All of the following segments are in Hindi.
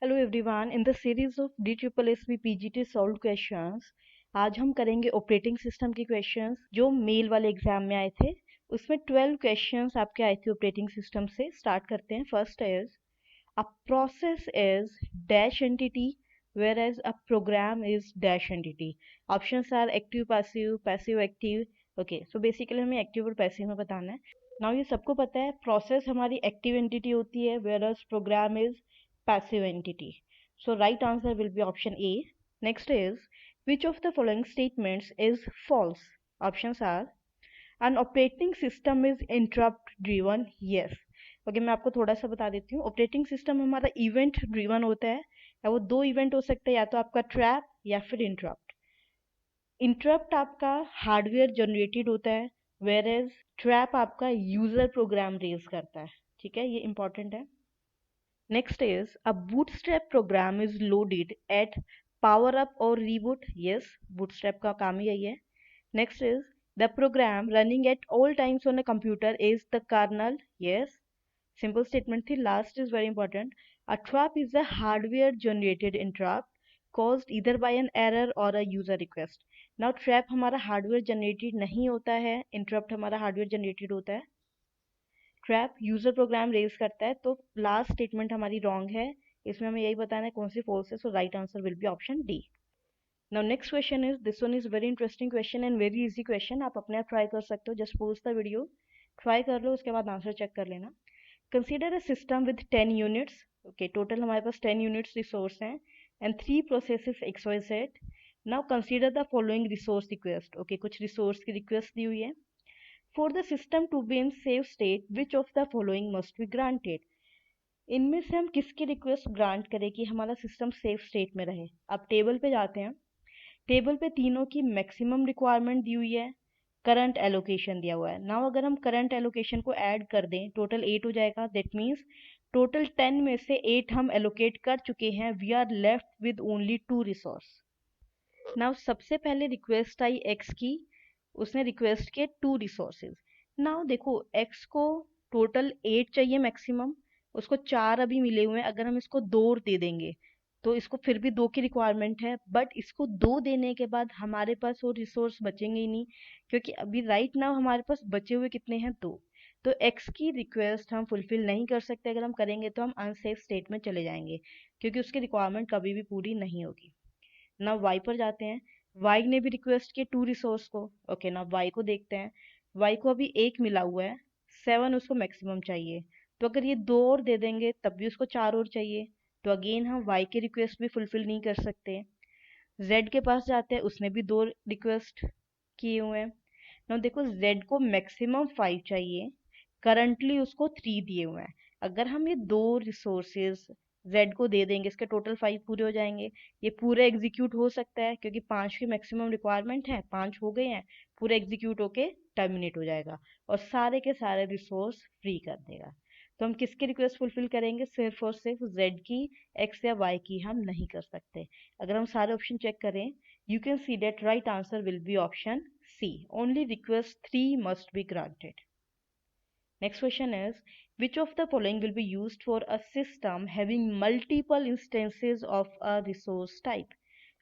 Hello everyone, in the series of DSSB PGT solve questions आज हम करेंगे ऑपरेटिंग सिस्टम के क्वेश्चंस जो मेल वाले एग्जाम में आए थे। उसमें 12 क्वेश्चंस आपके आए थे ऑपरेटिंग सिस्टम से। स्टार्ट करते हैं। First is a process is dash entity whereas a program is dash entity. Options are active, passive, passive active. Okay, so basically हमें एक्टिव और पैसिव में बताना है। नाउ ये सबको पता है प्रोसेस हमारी एक्टिव एंटिटी होती है whereas program is passive entity. So right answer will be option A. Next is which of the following statements is false? Options are an operating system is interrupt driven. Yes. Okay मैं आपको थोड़ा सा बता देती हूँ। ऑपरेटिंग सिस्टम हमारा इवेंट ड्रिवन होता है, या वो दो इवेंट हो सकते हैं, या तो आपका ट्रैप या फिर इंटरप्ट। इंटरप्ट आपका हार्डवेयर जनरेटेड होता है, वेयर एज ट्रैप आपका यूजर प्रोग्राम रेज करता है। ठीक है, ये इंपॉर्टेंट है। Next is a bootstrap program is loaded at power up or reboot. Yes, bootstrap का काम ही यही है। Next is the program running at all times on a computer is the kernel. Yes, simple statement थी। Last is very important. A trap is a hardware generated interrupt caused either by an error or a user request. Now trap हमारा hardware generated नहीं होता है, interrupt हमारा hardware generated होता है। ट्रैप यूजर प्रोग्राम रेज करता है, तो लास्ट स्टेटमेंट हमारी रॉन्ग है। इसमें हमें यही बताना है कौन सी फॉल्स है। So right answer will be option D. Now next question is, this one is very interesting question and very easy question. आप अपने आप ट्राई कर सकते हो। Just pause the video, try कर लो, उसके बाद आंसर चेक कर लेना। Consider a system with 10 units. Okay, total हमारे पास 10 यूनिट्स रिसोर्स हैं and 3 processes XYZ। Now consider the following resource request. Okay, कुछ रिसोर्स की रिक्वेस्ट दी हुई है। For the system to be in safe state, which of the following must be granted? इनमें से हम किसकी रिक्वेस्ट ग्रांट करें कि हमारा सिस्टम सेफ स्टेट में रहे। अब टेबल पे जाते हैं। टेबल पे तीनों की मैक्सिमम रिक्वायरमेंट दी हुई है, करंट एलोकेशन दिया हुआ है। नाउ अगर हम करंट एलोकेशन को ऐड कर दें, टोटल 8 हो जाएगा। दैट मीन्स टोटल 10 में से 8 हम एलोकेट कर चुके हैं। We are left with only 2 resource. Now सबसे पहले रिक्वेस्ट आई एक्स की, उसने रिक्वेस्ट किए 2 रिसोर्सेज। नाउ देखो एक्स को टोटल 8 चाहिए मैक्सिमम, उसको 4 अभी मिले हुए हैं। अगर हम इसको 2 दे देंगे तो इसको फिर भी 2 की रिक्वायरमेंट है, बट इसको 2 देने के बाद हमारे पास वो रिसोर्स बचेंगे ही नहीं, क्योंकि अभी राइट नाउ हमारे पास बचे हुए कितने हैं, 2। तो एक्स की रिक्वेस्ट हम फुलफिल नहीं कर सकते। अगर हम करेंगे तो हम अनसेफ स्टेट में चले जाएंगे, क्योंकि उसकी रिक्वायरमेंट कभी भी पूरी नहीं होगी। ना वाई पर जाते हैं। वाई ने भी रिक्वेस्ट किया 2 रिसोर्स को। ओके, ना वाई को देखते हैं। वाई को अभी 1 मिला हुआ है, 7 उसको मैक्सिमम चाहिए। तो अगर ये 2 और दे देंगे तब भी उसको 4 और चाहिए। तो अगेन हम वाई की रिक्वेस्ट भी फुलफिल नहीं कर सकते। जेड के पास जाते हैं, उसने भी 2 रिक्वेस्ट किए हुए हैं। ना देखो, जेड को मैक्सिमम 5 चाहिए, करंटली उसको 3 दिए हुए हैं। अगर हम ये 2 रिसोर्सेज जेड को दे देंगे, इसके टोटल 5 पूरे हो जाएंगे। ये पूरे एग्जीक्यूट हो सकता है, क्योंकि 5 की मैक्सिमम रिक्वायरमेंट है, 5 हो गए हैं, पूरे एग्जीक्यूट होके टर्मिनेट हो जाएगा और सारे के सारे रिसोर्स फ्री कर देगा। तो हम किसकी रिक्वेस्ट फुलफिल करेंगे? सिर्फ और सिर्फ जेड की। एक्स या वाई की हम नहीं कर सकते। अगर हम सारे ऑप्शन चेक करें, you can see that right answer will be option C. Only request 3 must be granted. Next question is, which of the following will be used for a system having multiple instances of a resource type?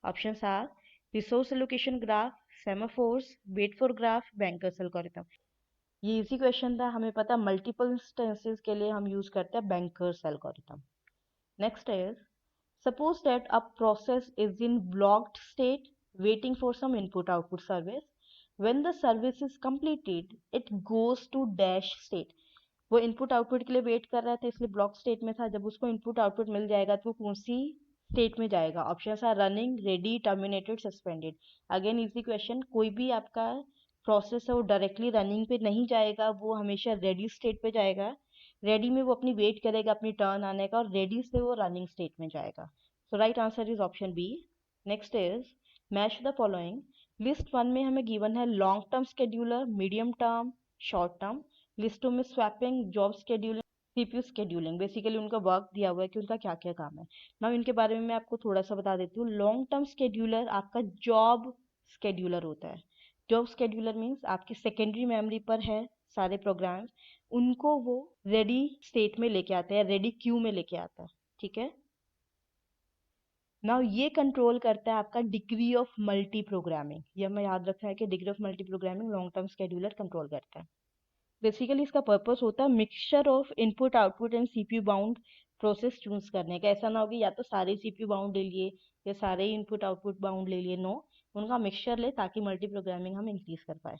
Options are resource allocation graph, semaphores, wait for graph, Banker's algorithm. ये इजी क्वेश्चन था, हमें पता मल्टीपल इंस्टेंसेस के लिए हम यूज करते हैं bankers algorithm. Next is, suppose that a process is in blocked state waiting for some input output service. When the service is completed, it goes to dash state. वो इनपुट आउटपुट के लिए वेट कर रहा था, इसलिए ब्लॉक स्टेट में था। जब उसको इनपुट आउटपुट मिल जाएगा तो वो कौन सी स्टेट में जाएगा? Option are running, ready, terminated, suspended. Again easy question, कोई भी आपका प्रोसेस है वो डायरेक्टली रनिंग पे नहीं जाएगा, वो हमेशा रेडी स्टेट पे जाएगा। रेडी में वो अपनी वेट करेगा अपनी टर्न आने का, और रेडी से वो रनिंग स्टेट में जाएगा। So right answer is option B. Next is match the following. List 1 में हमें गिवन है long term scheduler, medium term, short term. लिस्टों में swapping, job scheduling, CPU scheduling. Basically उनका वर्क दिया हुआ है कि उनका क्या क्या काम है। मैं इनके बारे में मैं आपको थोड़ा सा बता देती हूँ। लॉन्ग टर्म स्केड्यूलर आपका जॉब स्केड्यूलर होता है। जॉब स्केड्यूलर मीन्स आपकी सेकेंडरी मेमोरी पर है सारे प्रोग्राम्स, उनको वो रेडी स्टेट में लेके आते हैं, रेडी क्यू में लेके आता है। ठीक है, नाउ ये कंट्रोल करता है आपका डिग्री ऑफ मल्टी प्रोग्रामिंग। ये हमें याद रखना है कि degree of multi programming long term scheduler control करता है। बेसिकली इसका पर्पस होता है mixture of input output and CPU bound process choose करने का। ऐसा ना हो कि या तो सारे सीपीयू बाउंड ले लिए या सारे इनपुट आउटपुट बाउंड ले लिए। नो, उनका मिक्सचर ले ताकि मल्टी प्रोग्रामिंग हम इंक्रीज कर पाए।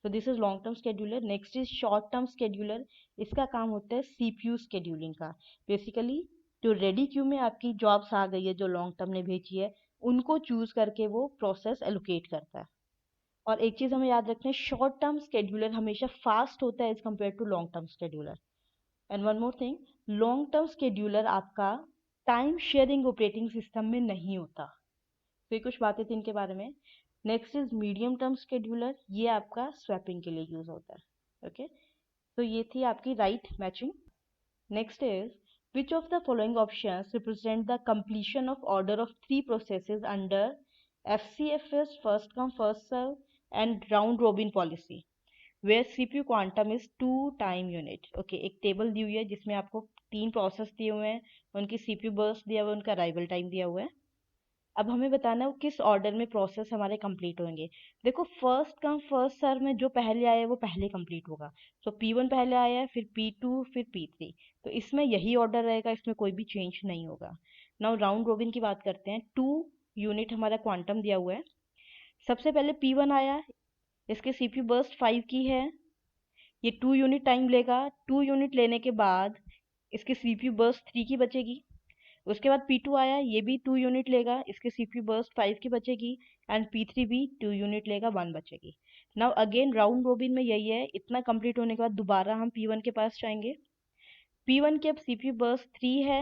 तो this is long term scheduler. Next is short term scheduler. इसका काम होता है सीपीयू शेड्यूलिंग का। बेसिकली जो रेडी क्यू में आपकी जॉब्स आ गई है जो लॉन्ग टर्म ने भेजी है, उनको चूज करके वो प्रोसेस एलोकेट करता है। और एक चीज हमें याद रखना है, शॉर्ट टर्म शेड्यूलर हमेशा फास्ट होता है as compare to long term scheduler. And one more thing, long term scheduler आपका टाइम शेयरिंग ऑपरेटिंग सिस्टम में नहीं होता। तो ये कुछ बातें थी इनके बारे में। Next is medium term scheduler. ये आपका स्वैपिंग के लिए यूज होता है। ओके, तो ये थी आपकी right matching. Next is which of the following options represent the completion of order of three processes under FCFS first come first serve and round robin policy where CPU quantum is 2 time unit। Okay, एक टेबल दी हुई है जिसमें आपको 3 प्रोसेस दिए हुए हैं, उनकी CPU बर्स्ट दिया हुआ है, उनका अराइवल टाइम दिया हुआ है। अब हमें बताना है वो किस ऑर्डर में प्रोसेस हमारे कंप्लीट होंगे। देखो, फर्स्ट कम फर्स्ट सर्व में जो पहले आया है वो पहले कंप्लीट होगा। सो P1 पहले आया है, फिर P2, फिर P3। तो इसमें यही ऑर्डर रहेगा, इसमें कोई भी चेंज नहीं होगा। नाउ राउंड रोबिन की बात करते हैं। 2 यूनिट हमारा क्वांटम दिया हुआ है। सबसे पहले P1 आया, इसके CPU बर्स्ट 5 की है, ये 2 यूनिट टाइम लेगा। 2 यूनिट लेने के बाद इसकी CPU बर्स्ट 3 की बचेगी। उसके बाद P2 आया, ये भी 2 यूनिट लेगा, इसके CPU बर्स्ट 5 की बचेगी। एंड P3 भी 2 यूनिट लेगा, 1 बचेगी। नाउ अगेन राउंड रोबिन में यही है। इतना कंप्लीट होने के बाद दोबारा हम P1 के पास जाएंगे। P1 की अब CPU बर्स्ट 3 है,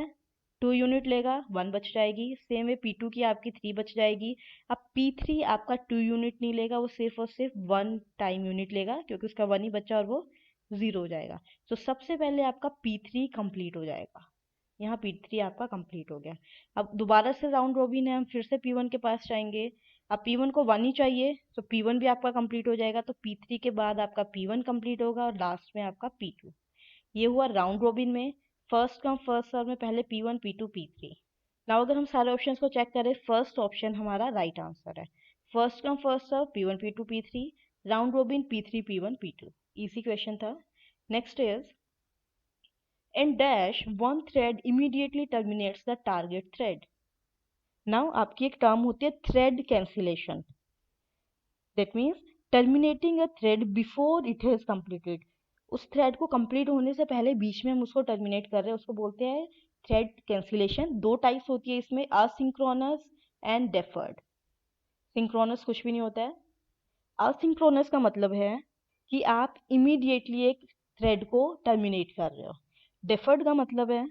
2 यूनिट लेगा, 1 बच जाएगी। सेम है P2 की आपकी 3 बच जाएगी। अब P3 आपका 2 यूनिट नहीं लेगा, वो सिर्फ और सिर्फ 1 टाइम यूनिट लेगा क्योंकि उसका 1 ही बचा और वो 0 हो जाएगा। तो सबसे पहले आपका P3 कंप्लीट हो जाएगा। यहाँ P3 आपका कंप्लीट हो गया। अब दोबारा से राउंड रोबिन है, हम फिर से P1 के पास जाएंगे। अब P1 को 1 ही चाहिए, तो P1 भी आपका कंप्लीट हो जाएगा। तो P3 के बाद आपका P1 कंप्लीट होगा और लास्ट में आपका P2। ये हुआ राउंड रोबिन में। फर्स्ट कम फर्स्ट सर्व में पहले P1, P2, P3। नाउ अगर हम सारे ऑप्शंस को चेक करें, फर्स्ट ऑप्शन हमारा राइट आंसर है। First come first serve P1, P2, P3, round robin P3, P1, P2। Easy question था। Next is in dash one thread immediately terminates the target thread। now आपकी एक टर्म होती है thread cancellation। that means terminating a thread before it has completed। उस थ्रेड को कंप्लीट होने से पहले बीच में हम उसको टर्मिनेट कर रहे हैं, उसको बोलते हैं थ्रेड कैंसिलेशन। 2 टाइप्स होती है इसमें, असिंक्रोनस एंड डेफर्ड। सिंक्रोनस कुछ भी नहीं होता है। असिंक्रोनस का मतलब है कि आप इमीडिएटली एक थ्रेड को टर्मिनेट कर रहे हो। डेफर्ड का मतलब है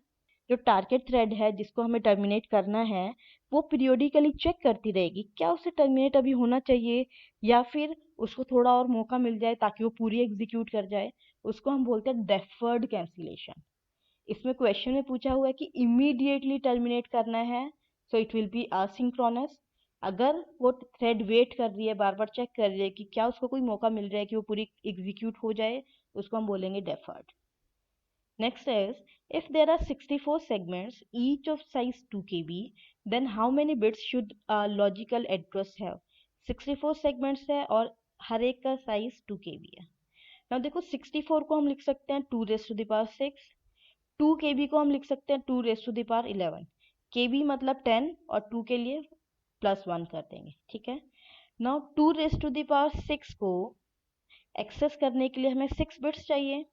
जो टारगेट थ्रेड है जिसको हमें टर्मिनेट करना है, वो पीरियोडिकली चेक करती रहेगी क्या उसे टर्मिनेट अभी होना चाहिए या फिर उसको थोड़ा और मौका मिल जाए ताकि वो पूरी एग्जीक्यूट कर जाए। उसको हम बोलते हैं डेफर्ड कैंसिलेशन। इसमें क्वेश्चन में पूछा हुआ है कि इमीडिएटली टर्मिनेट करना है, so it will be asynchronous. अगर वो थ्रेड वेट कर रही है, बार बार चेक कर रही है कि क्या उसको कोई मौका मिल रहा है कि वो पूरी एग्जीक्यूट हो जाए, उसको हम बोलेंगे deferred. Next is if there are 64 segments each of size 2 KB, then how many bits should a logical address have। 64 segments है और हर एक का साइज 2 KB है। now देखो, 64 को हम लिख सकते हैं 2 raised to the power 6। 2 KB को हम लिख सकते हैं 2 raised to the power 11। KB मतलब 10 और 2 के लिए +1 कर देंगे, ठीक है। Now 2 raised to the power 6 को एक्सेस करने के लिए हमें 6 बिट्स चाहिए।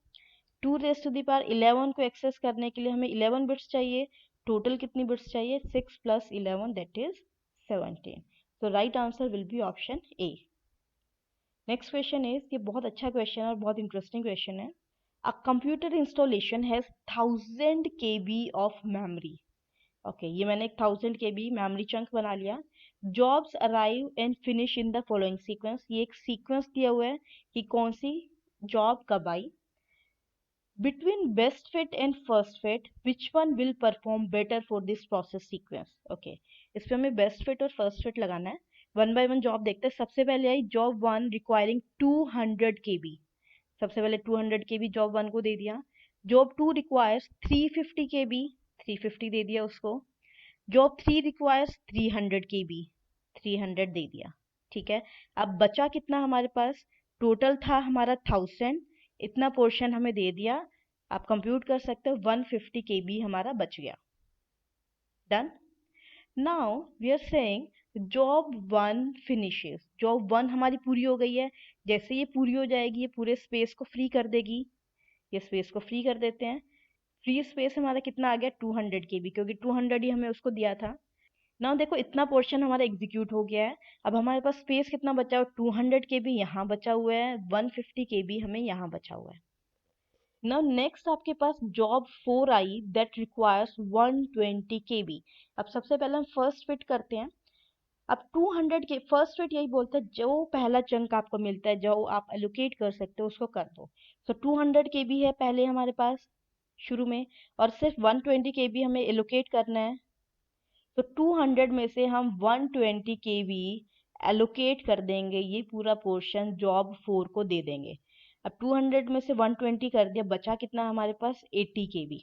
2 raised to the power 11 को एक्सेस करने के लिए हमें 11 बिट्स चाहिए। टोटल कितनी बिट्स चाहिए? 6 + 11 that is 17। So right answer will be option A. Next question is, ये बहुत अच्छा क्वेश्चन है और बहुत इंटरेस्टिंग क्वेश्चन है। A computer installation has 1000 KB of memory. Okay, ये मैंने एक 1000 KB मेमोरी चंक बना लिया। Jobs arrive and finish in the following sequence. ये एक सीक्वेंस दिया हुआ है कि कौन सी जॉब कब आई। between best fit and first fit which one will perform better for this process sequence। okay, इस पे हमें बेस्ट फिट और फर्स्ट फिट लगाना है। वन बाय वन जॉब देखते हैं। सबसे पहले आई जॉब 1 रिक्वायरिंग 200 KB। सबसे पहले 200 KB जॉब 1 को दे दिया। जॉब 2 रिक्वायर्स 350 KB, 350 दे दिया उसको। जॉब 3 रिक्वायर्स 300 KB, 300 दे दिया, ठीक है। अब बचा कितना हमारे पास, टोटल था हमारा 1000, इतना पोर्शन हमें दे दिया, आप कंप्यूट कर सकते हो 150 KB हमारा बच गया। Done. Now we are saying job 1 finishes, job 1 हमारी पूरी हो गई है। जैसे ये पूरी हो जाएगी ये पूरे स्पेस को फ्री कर देगी, ये स्पेस को फ्री कर देते हैं। फ्री स्पेस हमारा कितना आ गया 200 KB, क्योंकि 200 ही हमें उसको दिया था ना। देखो इतना पोर्शन हमारा एग्जीक्यूट हो गया है। अब हमारे पास स्पेस कितना बचा हुआ, 200 KB यहाँ बचा हुआ है, 150 KB हमें यहाँ बचा हुआ है। नाउ नेक्स्ट आपके पास job 4 I that requires 120 KB। अब सबसे पहले हम फर्स्ट फिट करते हैं। अब 200 के फर्स्ट फिट यही बोलते हैं जो पहला चंक आपको मिलता है, जो आप एलोकेट कर सकते हो उसको कर दो। सो 200 KB है पहले हमारे पास शुरू में, और सिर्फ 120 KB हमें एलोकेट करना है। तो 200 में से हम 120 KB एलोकेट कर देंगे, ये पूरा पोर्शन जॉब 4 को दे देंगे। अब 200 में से 120 कर दिया, बचा कितना हमारे पास 80 KB,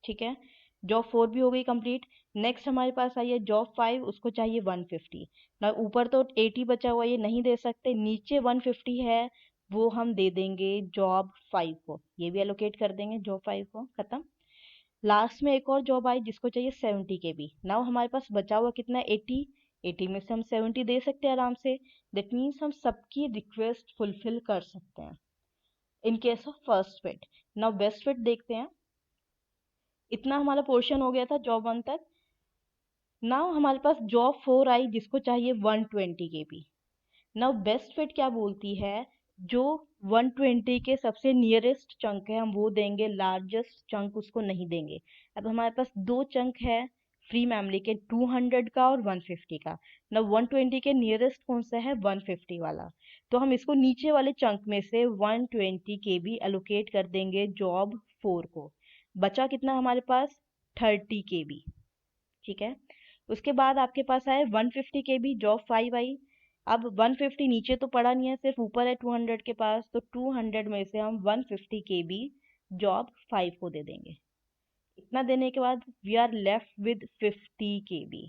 ठीक है। जॉब 4 भी हो गई कंप्लीट। नेक्स्ट हमारे पास आई है जॉब 5, उसको चाहिए 150 ना। ऊपर तो 80 बचा हुआ ये नहीं दे सकते, नीचे 150 है वो हम दे देंगे जॉब 5 को, ये भी एलोकेट कर देंगे जॉब 5 को, खत्म। लास्ट में एक और जॉब आई जिसको चाहिए 70 KB। नाउ हमारे पास बचा हुआ कितना है 80, 80 में से हम 70 दे सकते हैं आराम से। दैट मीन्स हम सबकी रिक्वेस्ट फुलफिल कर सकते हैं इन case of first fit. Now best fit देखते हैं। इतना हमारा पोर्शन हो गया था जॉब 1 तक। नाउ हमारे पास जॉब 4 आई जिसको चाहिए 120 KB। नाउ बेस्ट फिट क्या बोलती है, जो 120 के सबसे नियरेस्ट चंक है हम वो देंगे, लार्जेस्ट चंक उसको नहीं देंगे। अब हमारे पास दो चंक है फ्री मेमोरी के, 200 का और 150 का। ना 120 के नियरेस्ट कौन सा है, 150 वाला। तो हम इसको नीचे वाले चंक में से 120 KB एलोकेट कर देंगे जॉब 4 को। बचा कितना हमारे पास 30 KB, ठीक है। उसके बाद आपके पास आए 150 KB, जॉब 5 आई। अब 150 नीचे तो पड़ा नहीं है, सिर्फ ऊपर है 200 के पास, तो 200 में से हम 150 KB जॉब 5 को दे देंगे। इतना देने के बाद we are left with 50 KB।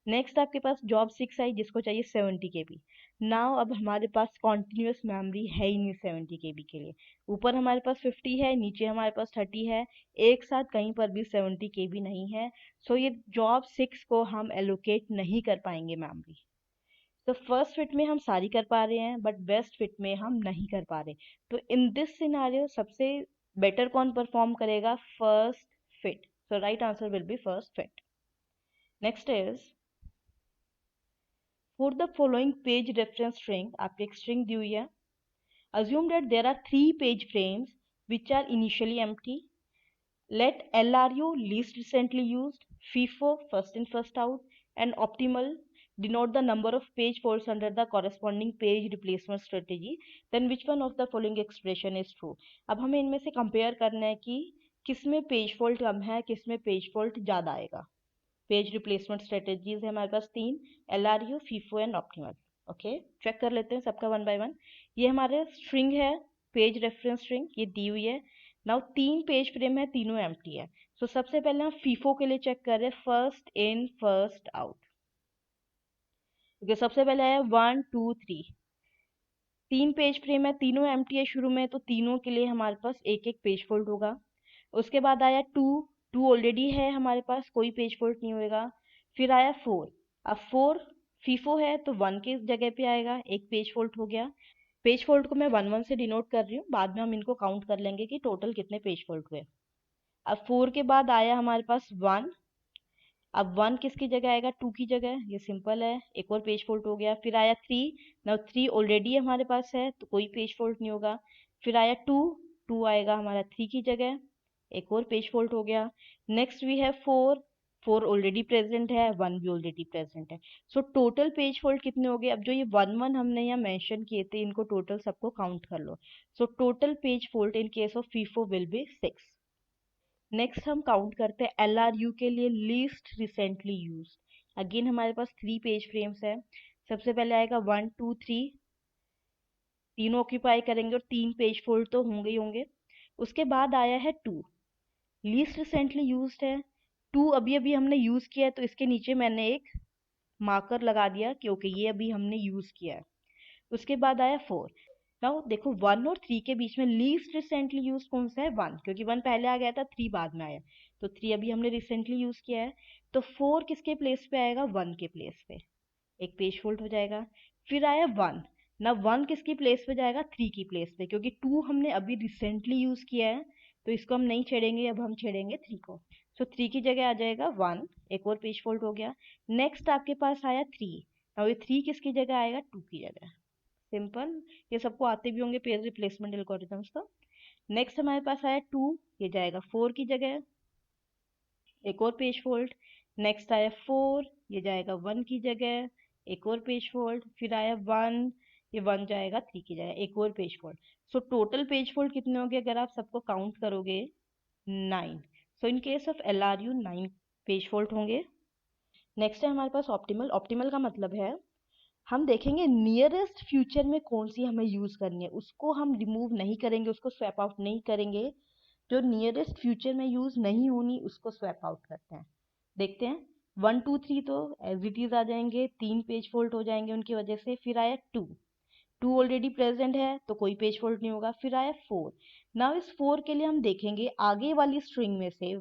Next आपके पास जॉब 6 आई जिसको चाहिए 70 KB। नाउ अब हमारे पास कॉन्टिन्यूस मेमोरी है ही नहीं 70 KB के लिए। ऊपर हमारे पास 50 है, नीचे हमारे पास 30 है, एक साथ कहीं पर भी 70 KB नहीं है। सो ये जॉब 6 को हम एलोकेट नहीं कर पाएंगे मेमोरी। तो फर्स्ट फिट में हम सारी कर पा रहे हैं बट बेस्ट फिट में हम नहीं कर पा रहे। तो इन दिस सिनारियो सबसे बेटर कौन परफॉर्म करेगा, first fit. So right answer will B first fit. Next is for the following page reference string, आपकी एक स्ट्रिंग दी हुई है। Assume that there are 3 page frames which are initially empty. Let LRU least recently used, FIFO first in first out, and optimal denote the number of page faults under the corresponding page replacement strategy. Then which one of the following expression is true? अब हमें इनमें से कंपेयर करना है कि किसमें पेज फॉल्ट कम है, किसमें पेज फॉल्ट ज्यादा आएगा। पेज रिप्लेसमेंट स्ट्रेटेजीज है हमारे पास 3, LRU, FIFO and optimal. Okay, check कर लेते हैं सबका वन बाय वन। ये हमारे स्ट्रिंग है, पेज रेफरेंस स्ट्रिंग, ये दी हुई है। नाउ 3 पेज फ्रेम है, तीनों एम्प्टी है। सो सबसे पहले हम FIFO के लिए चेक कर रहे हैं, फर्स्ट इन फर्स्ट आउट। क्योंकि सबसे पहले है 1 2 3, 3 पेज फ्रेम है, तीनों एम्प्टी है शुरू में, तो तीनों के लिए हमारे पास एक एक पेज फोल्ड होगा। उसके बाद आया 2, 2 ऑलरेडी है हमारे पास, कोई पेज फोल्ड नहीं होगा। फिर आया 4, अब 4 फीफो है तो 1 के जगह पे आएगा, एक पेज फोल्ड हो गया। पेज फोल्ड को मैं 1 1 से डिनोट कर रही हूँ, बाद में हम इनको काउंट कर लेंगे कि टोटल कितने पेज फोल्ड हुए। अब 4 के बाद आया हमारे पास 1, अब 1 किसकी जगह आएगा, 2 की जगह, ये सिंपल है, एक और पेज फोल्ड हो गया। फिर आया 3, नाउ 3 ऑलरेडी हमारे पास है तो कोई पेज फोल्ड नहीं होगा। फिर आया 2, 2 आएगा हमारा 3 की जगह, एक और पेज फोल्ड हो गया। नेक्स्ट वी है 4, 4 ऑलरेडी प्रेजेंट है, 1 भी ऑलरेडी प्रेजेंट है। सो टोटल पेज फोल्ड कितने हो गए, अब जो ये 1 1 हमने यहाँ मेंशन किए थे इनको टोटल सबको काउंट कर लो। So total page fold in case of FIFO will be 6। Next हम काउंट करते हैं LRU के लिए, लीस्ट रिसेंटली यूज। अगेन हमारे पास 3 पेज फ्रेम्स है। सबसे पहले आएगा 1 2 3, तीनों ऑक्यूपाई करेंगे और 3 पेज फोल्ड तो होंगे ही होंगे। उसके बाद आया है 2, लीस्ट रिसेंटली यूज्ड है, 2 अभी अभी हमने यूज किया है तो इसके नीचे मैंने एक मार्कर लगा दिया कि ओके ये अभी हमने यूज किया है। उसके बाद आया 4। नाउ देखो 1 और 3 के बीच में लीस्ट रिसेंटली यूज कौन सा है? 1, क्योंकि 1 पहले आ गया था, 3 बाद में आया, तो 3 अभी हमने रिसेंटली यूज किया है। तो 4 किसके प्लेस पे आएगा? 1 के प्लेस पे, एक पेज फोल्ड हो जाएगा। फिर आया 1। ना 1 किसकी प्लेस पे जाएगा? 3 की प्लेस पे, क्योंकि 2 हमने अभी रिसेंटली यूज किया है तो इसको हम नहीं छेड़ेंगे, अब हम छेड़ेंगे 3 को। सो 3 की जगह आ जाएगा 1, एक और पेज फोल्ड हो गया। नेक्स्ट आपके पास आया 3। अब ये 3 किसकी जगह आएगा? 2 की जगह। सिंपल, ये सबको आते भी होंगे पेज रिप्लेसमेंट एल्गोरिथम्स तो। नेक्स्ट हमारे पास आया 2, ये जाएगा 4 की जगह, एक और पेज फोल्ड। नेक्स्ट आया 4, ये जाएगा 1 की जगह, एक और पेज फोल्ड। फिर आया 1, ये 1 जाएगा 3 की जगह, एक और page fault. So total page fault कितने होंगे अगर आप सबको काउंट करोगे? 9। So in case of L R U 9 page fault होंगे। नेक्स्ट है हमारे पास ऑप्टिमल। ऑप्टिमल का मतलब है हम देखेंगे नियरेस्ट फ्यूचर में कौन सी हमें यूज करनी है, उसको हम रिमूव नहीं करेंगे, उसको स्वैप आउट नहीं करेंगे। जो नियरेस्ट फ्यूचर में यूज नहीं होनी उसको स्वैप आउट करते हैं। देखते हैं 1 2 3 तो एज इट इज आ जाएंगे, 3 पेज फोल्ड हो जाएंगे उनकी वजह से। फिर आया 2, 2 ऑलरेडी प्रेजेंट है तो कोई पेज फोल्ड नहीं होगा। फिर आया 4। नाउ इस 4 के लिए हम देखेंगे आगे वाली स्ट्रिंग में से,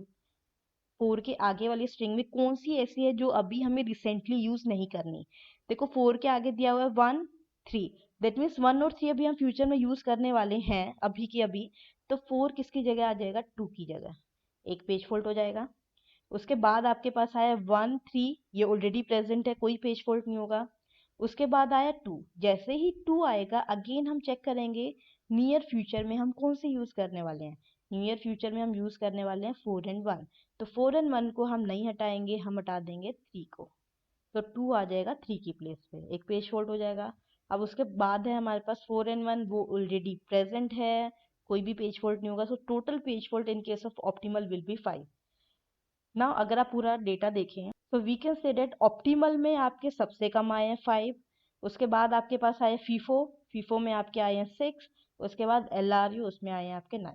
4 के आगे वाली स्ट्रिंग में कौन सी ऐसी है जो अभी हमें रिसेंटली यूज नहीं करनी। देखो 4 के आगे दिया हुआ है 1 3, दैट मीन्स 1 और 3 अभी हम फ्यूचर में यूज करने वाले हैं अभी की अभी। तो 4 किसकी जगह आ जाएगा? 2 की जगह, एक पेज फोल्ड हो जाएगा। उसके बाद आपके पास आया 1 3, ये ऑलरेडी प्रेजेंट है, कोई पेज फोल्ड नहीं होगा। उसके बाद आया 2, जैसे ही 2 आएगा अगेन हम चेक करेंगे नियर फ्यूचर में हम कौन से यूज करने वाले हैं। नियर फ्यूचर में हम यूज करने वाले हैं 4 एंड 1, तो 4 एंड 1 को हम नहीं हटाएंगे, हम हटा देंगे 3 को। तो 2 आ जाएगा 3 की प्लेस पे, एक पेज फोल्ड हो जाएगा। अब उसके बाद है हमारे पास 4 एंड 1, वो ऑलरेडी प्रेजेंट है, कोई भी पेज फोल्ड नहीं होगा। So total page fold in case of optimal will be 5। Now अगर आप पूरा डेटा देखें तो we can say that optimal में आपके सबसे कम आए हैं 5। उसके बाद आपके पास आए फीफो, फीफो में आपके आए हैं 6। उसके बाद एल आर यू, उसमें आए हैं आपके 9।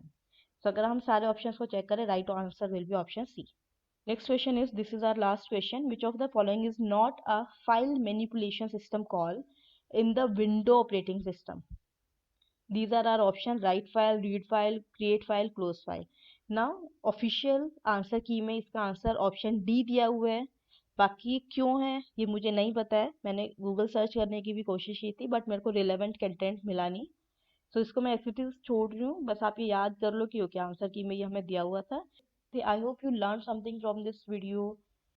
तो अगर हम सारे ऑप्शंस को चेक करें, right answer will be option C. Next question is, this is our last question. Which of the following is not a file manipulation system call in the window operating system? These are our options: write file, read file, create file, close file. Now official answer की में इसका आंसर ऑप्शन डी दिया हुआ है। बाकी क्यों है ये मुझे नहीं पता है, मैंने गूगल सर्च करने की भी कोशिश की थी बट मेरे को रिलेवेंट कंटेंट मिला नहीं। तो इसको मैं एक्टिविटीज छोड़ रही हूँ, बस आप ये याद कर लो कि ओके आंसर की में ये हमें दिया हुआ था। I hope you learn something from this video.